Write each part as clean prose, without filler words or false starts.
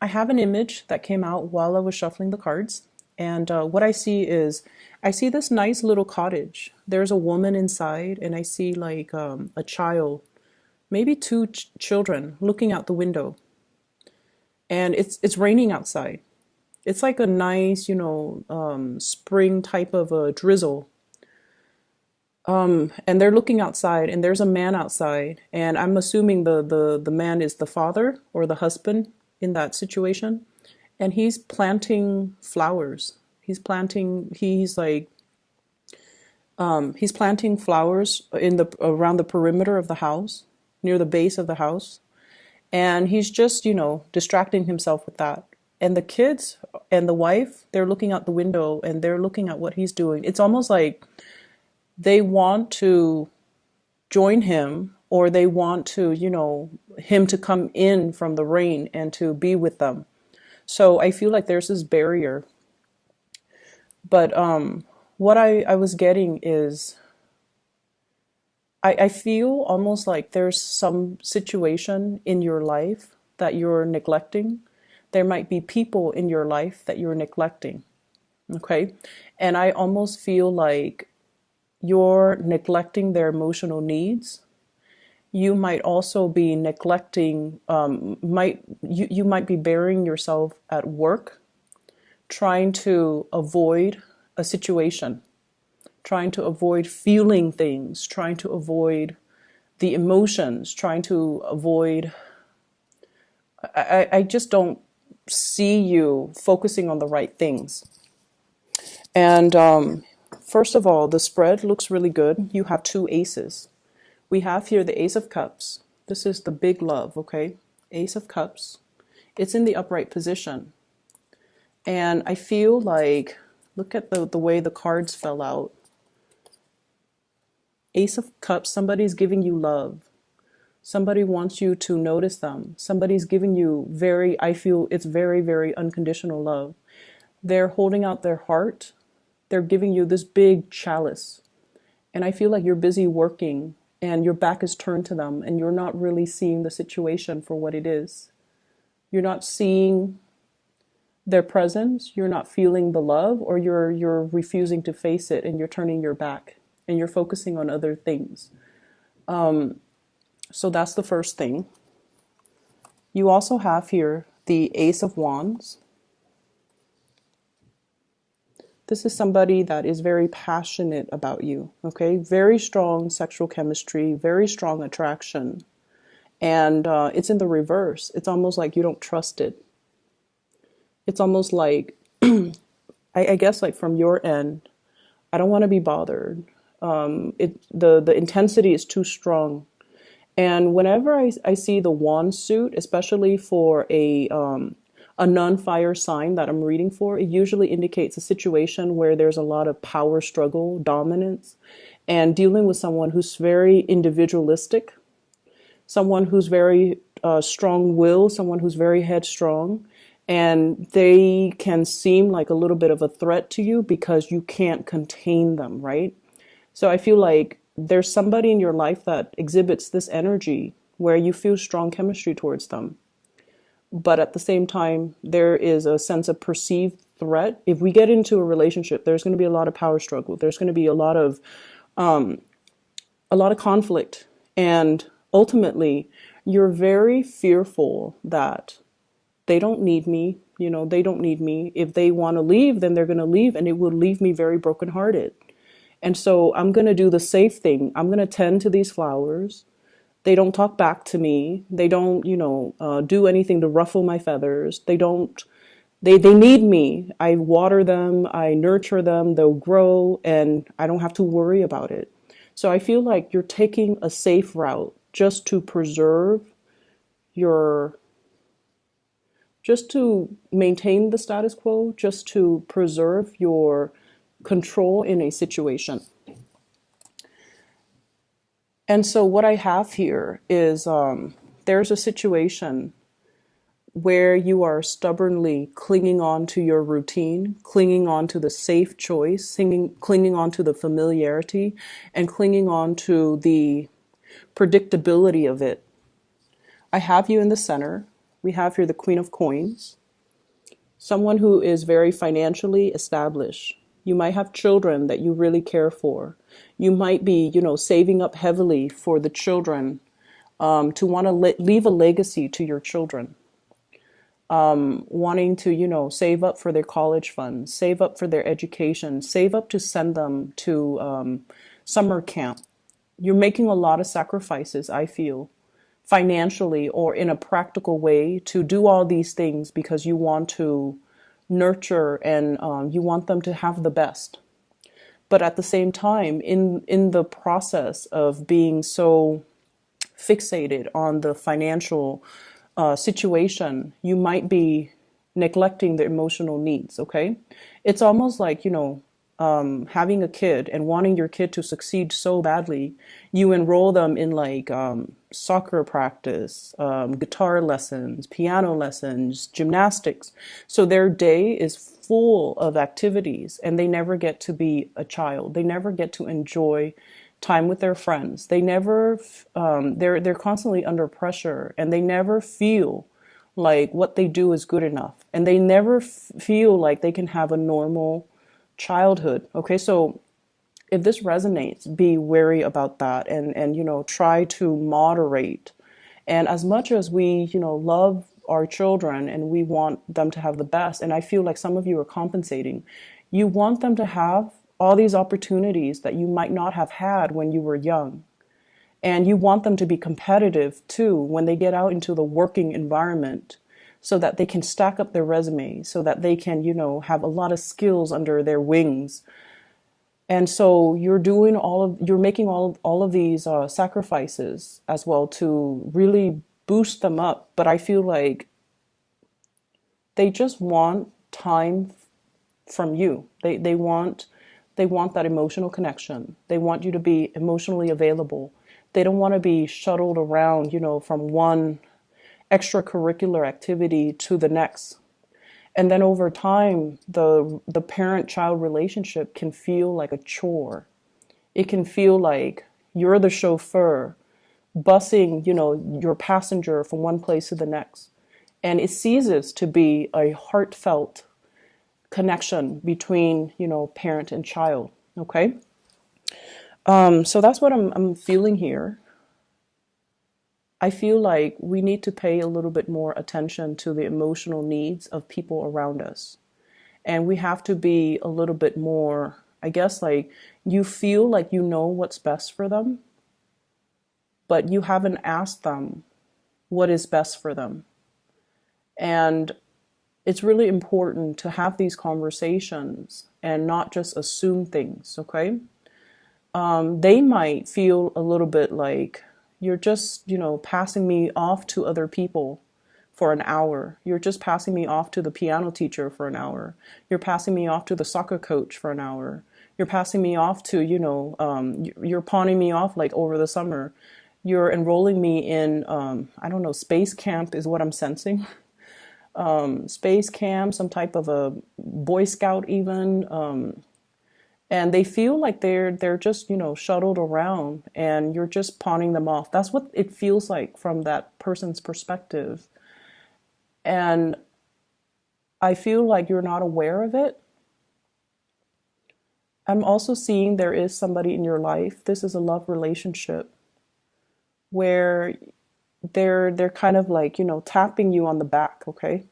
I have an image that came out while I was shuffling the cards. And what I see is, I see this nice little cottage. There's a woman inside, and I see like a child, maybe two children looking out the window. And it's raining outside. It's like a nice, spring type of a drizzle. And they're looking outside, and there's a man outside, and I'm assuming the man is the father or the husband in that situation, and he's planting flowers. He's planting flowers in the around the perimeter of the house, near the base of the house, and he's just, distracting himself with that. And the kids and the wife, they're looking out the window and they're looking at what he's doing. It's almost like they want to join him, or they want to, him to come in from the rain and to be with them. So I feel like there's this barrier. But what I was getting is, I feel almost like there's some situation in your life that you're neglecting. There might be people in your life that you're neglecting. Okay. And I almost feel like you're neglecting their emotional needs. You might also be neglecting, you might be burying yourself at work, trying to avoid a situation, trying to avoid feeling things, trying to avoid the emotions, trying to avoid. I just don't see you focusing on the right things. And first of all, the spread looks really good. You have two aces. We have here the Ace of Cups. This is the big love, okay? Ace of Cups. It's in the upright position. And I feel like, look at the way the cards fell out. Ace of Cups, somebody's giving you love. Somebody wants you to notice them. Somebody's giving you I feel it's very, very unconditional love. They're holding out their heart. They're giving you this big chalice. And I feel like you're busy working and your back is turned to them and you're not really seeing the situation for what it is. You're not seeing their presence, you're not feeling the love, or you're refusing to face it and you're turning your back and you're focusing on other things. So that's the first thing. You also have here the Ace of Wands. This is somebody that is very passionate about you, okay? Very strong sexual chemistry, very strong attraction. And it's in the reverse. It's almost like you don't trust it. It's almost like, I guess like from your end, I don't want to be bothered. The intensity is too strong. And whenever I see the wand suit, especially for a non-fire sign that I'm reading for, it usually indicates a situation where there's a lot of power struggle, dominance, and dealing with someone who's very individualistic, someone who's very strong-willed, someone who's very headstrong, and they can seem like a little bit of a threat to you because you can't contain them, right? So I feel like there's somebody in your life that exhibits this energy where you feel strong chemistry towards them. But at the same time, there is a sense of perceived threat. If we get into a relationship, there's going to be a lot of power struggle. There's going to be a lot of conflict. And ultimately, you're very fearful that they don't need me. They don't need me. If they want to leave, then they're going to leave, and it will leave me very brokenhearted. And so I'm going to do the safe thing. I'm going to tend to these flowers. They don't talk back to me. They don't, do anything to ruffle my feathers. They need me. I water them. I nurture them. They'll grow and I don't have to worry about it. So I feel like you're taking a safe route just to maintain the status quo, just to preserve your control in a situation. And so what I have here is there's a situation where you are stubbornly clinging on to your routine, clinging on to the safe choice, clinging on to the familiarity, and clinging on to the predictability of it. I have you in the center. We have here the Queen of Coins. Someone who is very financially established. You might have children that you really care for. You might be, saving up heavily for the children, to want to leave a legacy to your children. Wanting to, save up for their college funds, save up for their education, save up to send them to summer camp. You're making a lot of sacrifices, I feel, financially or in a practical way to do all these things because you want to nurture and you want them to have the best. But at the same time, in the process of being so fixated on the financial situation, you might be neglecting the emotional needs, okay? It's almost like, having a kid and wanting your kid to succeed so badly, you enroll them in like soccer practice, guitar lessons, piano lessons, gymnastics. So their day is full of activities and they never get to be a child. They never get to enjoy time with their friends. They never, they're constantly under pressure and they never feel like what they do is good enough. And they never feel like they can have a normal childhood. Okay, so if this resonates, be wary about that and try to moderate. And as much as we, love our children and we want them to have the best, and I feel like some of you are compensating, you want them to have all these opportunities that you might not have had when you were young. And you want them to be competitive too when they get out into the working environment so that they can stack up their resume, so that they can, have a lot of skills under their wings. And so you're making all of these sacrifices as well to really boost them up. But I feel like they just want time from you. They want that emotional connection. They want you to be emotionally available. They don't want to be shuttled around, from one extracurricular activity to the next. And then over time, the parent-child relationship can feel like a chore. It can feel like you're the chauffeur, busing, your passenger from one place to the next. And it ceases to be a heartfelt connection between, parent and child. Okay? So that's what I'm feeling here. I feel like we need to pay a little bit more attention to the emotional needs of people around us. And we have to be a little bit more, I guess, like you feel like you know what's best for them, but you haven't asked them what is best for them. And it's really important to have these conversations and not just assume things, okay? They might feel a little bit like you're just, passing me off to other people for an hour. You're just passing me off to the piano teacher for an hour. You're passing me off to the soccer coach for an hour. You're passing me off to, you're pawning me off like over the summer. You're enrolling me in, I don't know, space camp is what I'm sensing. Space camp, some type of a Boy Scout even. And they feel like they're just, shuttled around and you're just pawning them off. That's what it feels like from that person's perspective. And I feel like you're not aware of it. I'm also seeing there is somebody in your life. This is a love relationship where they're kind of like, tapping you on the back, okay?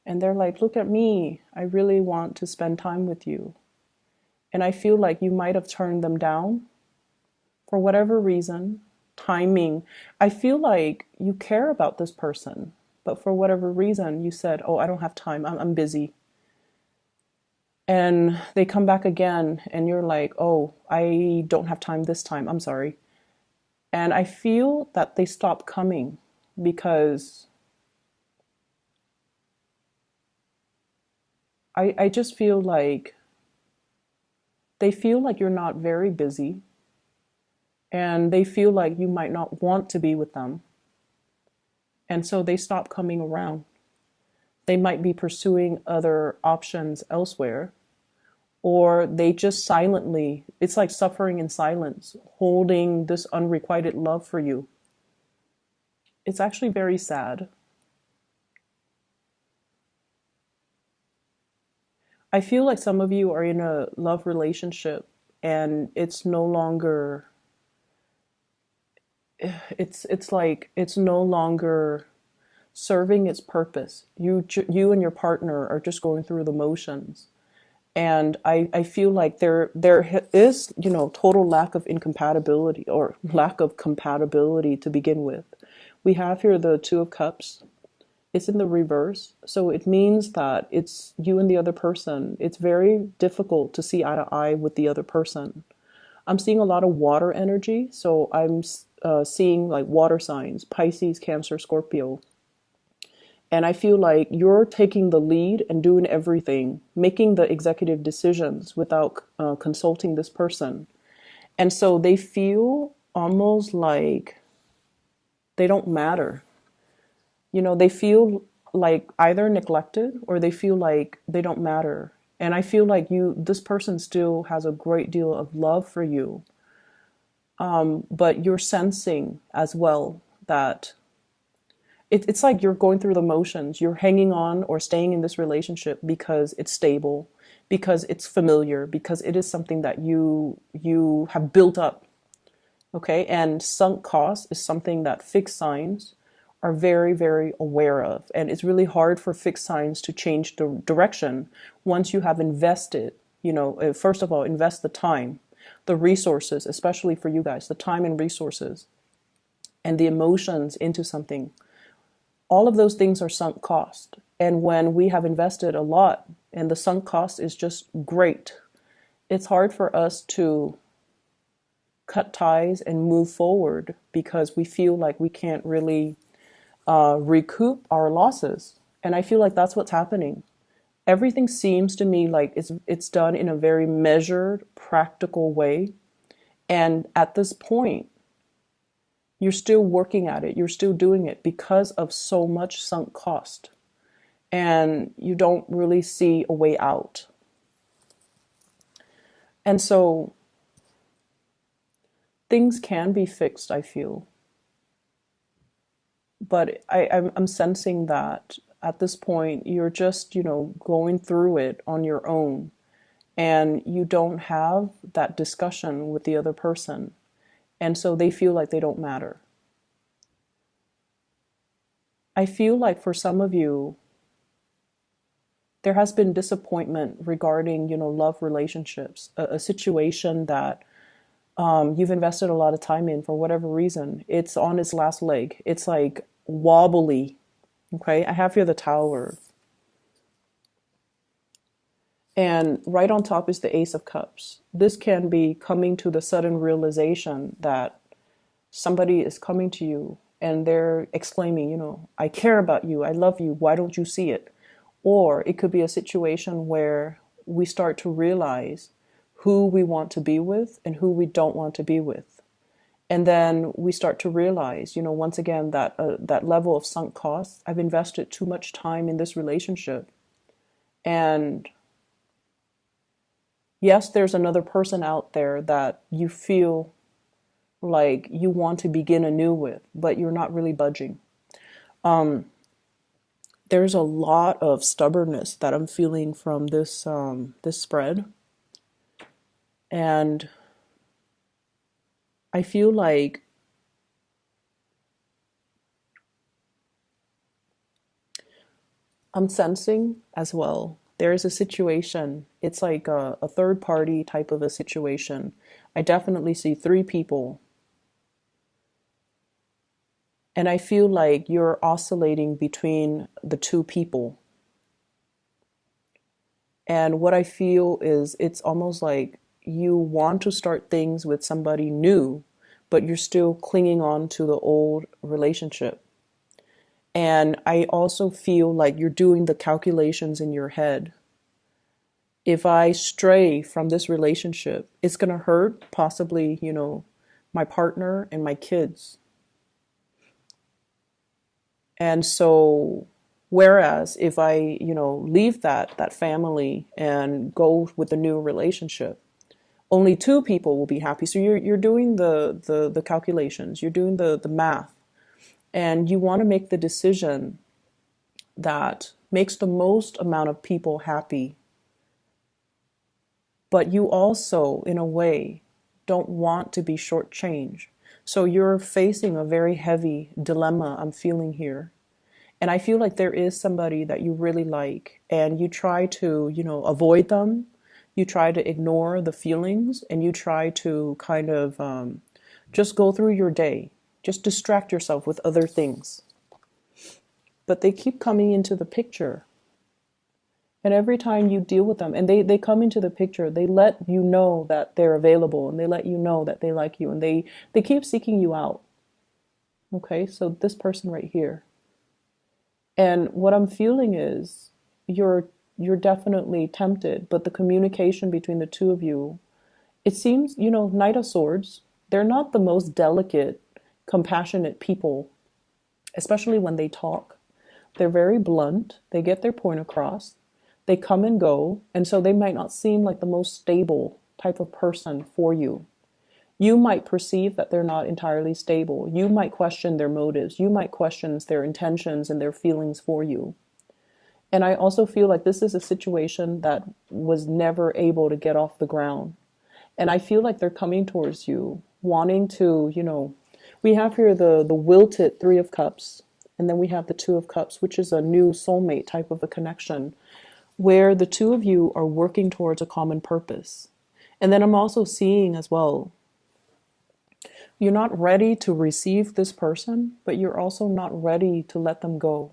And they're like, look at me. I really want to spend time with you. And I feel like you might have turned them down for whatever reason, timing. I feel like you care about this person, but for whatever reason, you said, oh, I don't have time. I'm busy. And they come back again and you're like, oh, I don't have time this time. I'm sorry. And I feel that they stop coming because I just feel like they feel like you're not very busy and they feel like you might not want to be with them. And so they stop coming around. They might be pursuing other options elsewhere, or they just silently, it's like suffering in silence, holding this unrequited love for you. It's actually very sad. I feel like some of you are in a love relationship and it's like it's no longer serving its purpose. You and your partner are just going through the motions. And I feel like there is, total lack of incompatibility or lack of compatibility to begin with. We have here the Two of Cups. It's in the reverse. So it means that it's you and the other person. It's very difficult to see eye to eye with the other person. I'm seeing a lot of water energy. So I'm seeing like water signs, Pisces, Cancer, Scorpio. And I feel like you're taking the lead and doing everything, making the executive decisions without consulting this person. And so they feel almost like they don't matter. They feel like either neglected or they feel like they don't matter. And I feel like this person still has a great deal of love for you. But you're sensing as well that it's like you're going through the motions. You're hanging on or staying in this relationship because it's stable, because it's familiar, because it is something that you have built up. Okay, and sunk cost is something that fixed signs are very, very aware of. And it's really hard for fixed signs to change the direction once you have invested, first of all, invest the time, the resources, especially for you guys, the time and resources and the emotions into something. All of those things are sunk cost. And when we have invested a lot and the sunk cost is just great, it's hard for us to cut ties and move forward because we feel like we can't really recoup our losses. And I feel like that's what's happening. Everything seems to me like it's done in a very measured, practical way. And at this point, you're still working at it. You're still doing it because of so much sunk cost. And you don't really see a way out. And so things can be fixed, I feel. But I'm sensing that at this point, you're just, going through it on your own. And you don't have that discussion with the other person. And so they feel like they don't matter. I feel like for some of you, there has been disappointment regarding, love relationships, a situation that you've invested a lot of time in for whatever reason. It's on its last leg. It's like wobbly. Okay, I have here the Tower. And right on top is the Ace of Cups. This can be coming to the sudden realization that somebody is coming to you and they're exclaiming, I care about you, I love you, why don't you see it? Or it could be a situation where we start to realize who we want to be with and who we don't want to be with. And then we start to realize, once again, that that level of sunk costs, I've invested too much time in this relationship. And yes, there's another person out there that you feel like you want to begin anew with, but you're not really budging. There's a lot of stubbornness that I'm feeling from this spread. And I feel like I'm sensing as well. There is a situation. It's like a third party type of a situation. I definitely see three people. And I feel like you're oscillating between the two people. And what I feel is it's almost like you want to start things with somebody new, but you're still clinging on to the old relationship. And I also feel like you're doing the calculations in your head. If I stray from this relationship, it's going to hurt possibly, my partner and my kids. And so, whereas if I, leave that family and go with a new relationship, only two people will be happy. So you're doing the calculations, you're doing the math, and you want to make the decision that makes the most amount of people happy. but you also, in a way, don't want to be shortchanged. So you're facing a very heavy dilemma I'm feeling here. And I feel like there is somebody that you really like, and you try to, avoid them. You try to ignore the feelings, and you try to kind of just go through your day, just distract yourself with other things. But they keep coming into the picture. And every time you deal with them, and they come into the picture, they let you know that they're available, and they let you know that they like you, and they keep seeking you out. Okay, so this person right here. And what I'm feeling is you're definitely tempted, but the communication between the two of you, it seems, Knight of Swords, they're not the most delicate, compassionate people, especially when they talk. They're very blunt, they get their point across, they come and go, and so they might not seem like the most stable type of person for you. You might perceive that they're not entirely stable. You might question their motives. You might question their intentions and their feelings for you. And I also feel like this is a situation that was never able to get off the ground. And I feel like they're coming towards you, wanting to, we have here the wilted Three of Cups, and then we have the Two of Cups, which is a new soulmate type of a connection, where the two of you are working towards a common purpose. And then I'm also seeing as well, you're not ready to receive this person, but you're also not ready to let them go.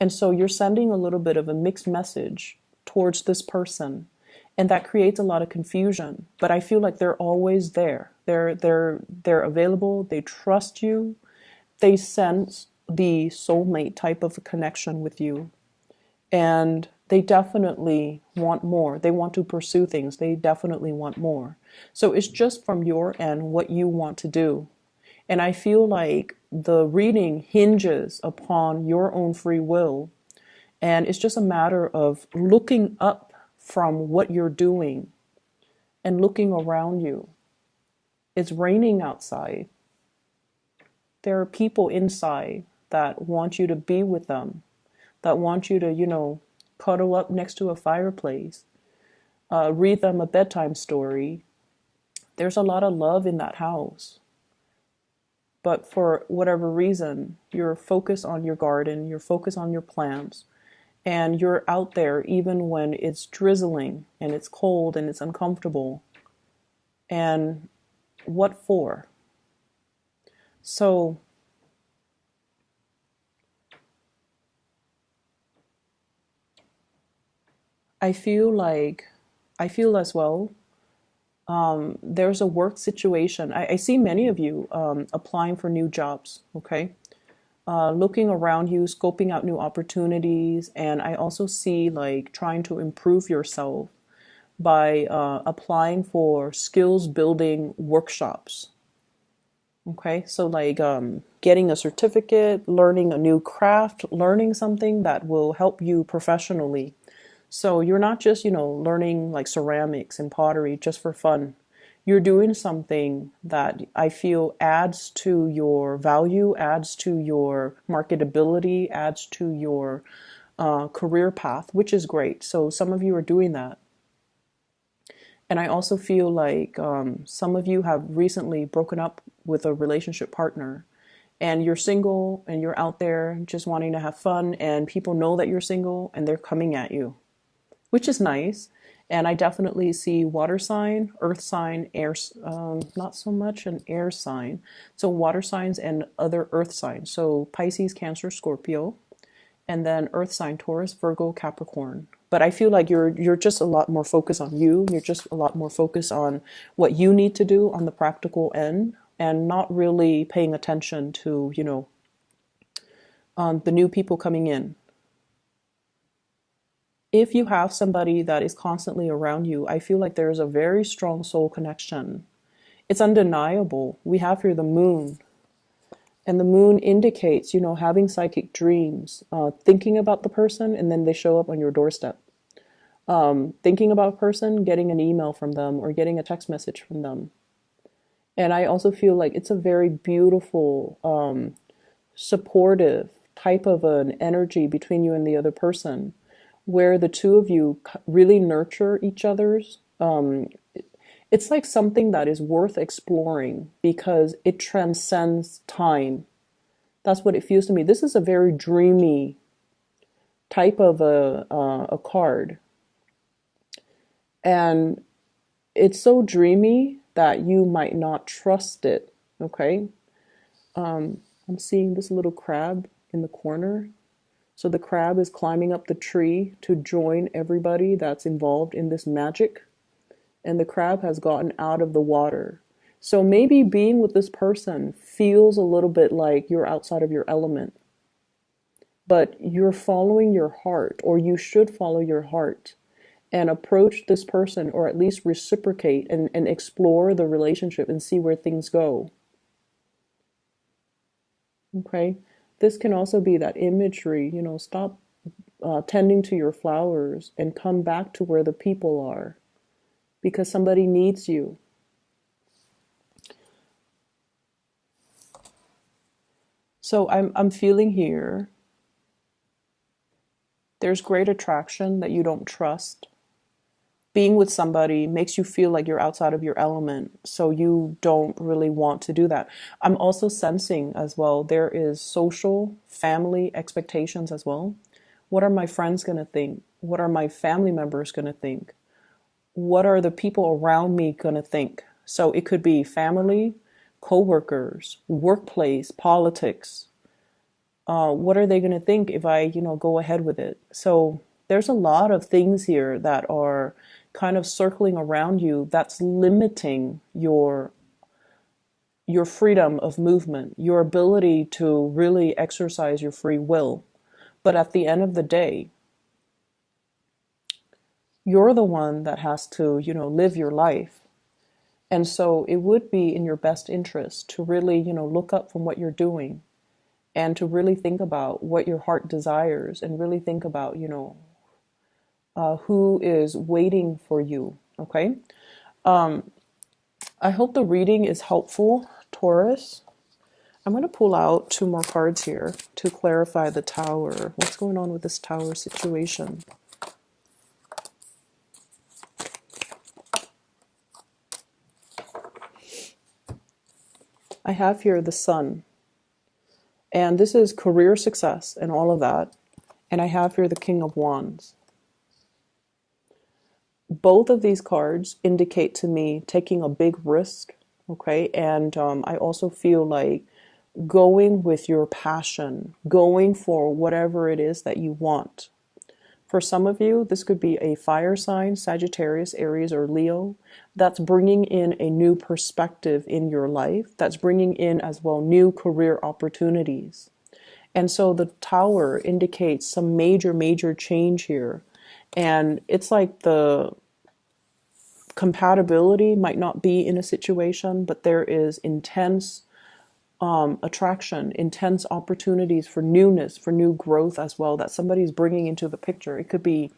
And so you're sending a little bit of a mixed message towards this person. And that creates a lot of confusion. But I feel like they're always there. They're available, they trust you, they sense the soulmate type of a connection with you. And they definitely want more. They want to pursue things. They definitely want more. So it's just from your end what you want to do. And I feel like the reading hinges upon your own free will. And it's just a matter of looking up from what you're doing and looking around you. It's raining outside. There are people inside that want you to be with them, that want you to, cuddle up next to a fireplace, read them a bedtime story. There's a lot of love in that house. But for whatever reason, you're focused on your garden, you're focused on your plants, and you're out there even when it's drizzling and it's cold and it's uncomfortable. And what for? So I feel as well, there's a work situation. I see many of you applying for new jobs, okay? Looking around you, scoping out new opportunities. And I also see like trying to improve yourself by applying for skills building workshops. Okay, so like getting a certificate, learning a new craft, learning something that will help you professionally. So you're not just, learning like ceramics and pottery just for fun. You're doing something that I feel adds to your value, adds to your marketability, adds to your career path, which is great. So some of you are doing that. And I also feel like some of you have recently broken up with a relationship partner, and you're single and you're out there just wanting to have fun, and people know that you're single and they're coming at you, which is nice. And I definitely see water sign, earth sign, air, not so much an air sign. So water signs and other earth signs. So Pisces, Cancer, Scorpio, and then earth sign, Taurus, Virgo, Capricorn. But I feel like you're just a lot more focused on you. You're just a lot more focused on what you need to do on the practical end, and not really paying attention to, the new people coming in. If you have somebody that is constantly around you, I feel like there is a very strong soul connection. It's undeniable. We have here the moon. And the moon indicates, having psychic dreams, thinking about the person, and then they show up on your doorstep. Thinking about a person, getting an email from them, or getting a text message from them. And I also feel like it's a very beautiful, supportive type of an energy between you and the other person, where the two of you really nurture each other's Um, it's like something that is worth exploring because it transcends time. That's what it feels to me. This is a very dreamy type of a card, and it's so dreamy that you might not trust it. Okay, I'm seeing this little crab in the corner. So the crab is climbing up the tree to join everybody that's involved in this magic, and the crab has gotten out of the water. So maybe being with this person feels a little bit like you're outside of your element, but you're following your heart, or you should follow your heart and approach this person, or at least reciprocate and explore the relationship and see where things go. Okay. This can also be that imagery, stop tending to your flowers and come back to where the people are because somebody needs you. So I'm feeling here there's great attraction that you don't trust. Being with somebody makes you feel like you're outside of your element, so you don't really want to do that. I'm also sensing as well there is social, family expectations as well. What are my friends going to think? What are my family members going to think? What are the people around me going to think? So it could be family, co-workers, workplace, politics. What are they going to think if I, go ahead with it? So there's a lot of things here that are kind of circling around you that's limiting your freedom of movement, your ability to really exercise your free will. But at the end of the day, you're the one that has to, live your life. And so it would be in your best interest to really, look up from what you're doing and to really think about what your heart desires and really think about, who is waiting for you. Okay. I hope the reading is helpful, Taurus. I'm going to pull out two more cards here to clarify the tower. What's going on with this tower situation? I have here the sun, and this is career success and all of that. And I have here the King of Wands. Both of these cards indicate to me taking a big risk, okay? And I also feel like going with your passion, going for whatever it is that you want. For some of you, this could be a fire sign, Sagittarius, Aries, or Leo, that's bringing in a new perspective in your life, that's bringing in as well new career opportunities. And so the tower indicates some major, major change here. And it's like the compatibility might not be in a situation, but there is intense attraction, intense opportunities for newness, for new growth as well, that somebody's bringing into the picture. It could be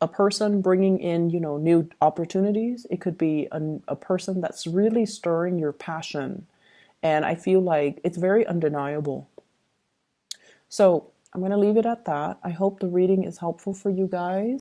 a person bringing in, new opportunities. It could be a person that's really stirring your passion. And I feel like it's very undeniable. So I'm going to leave it at that. I hope the reading is helpful for you guys.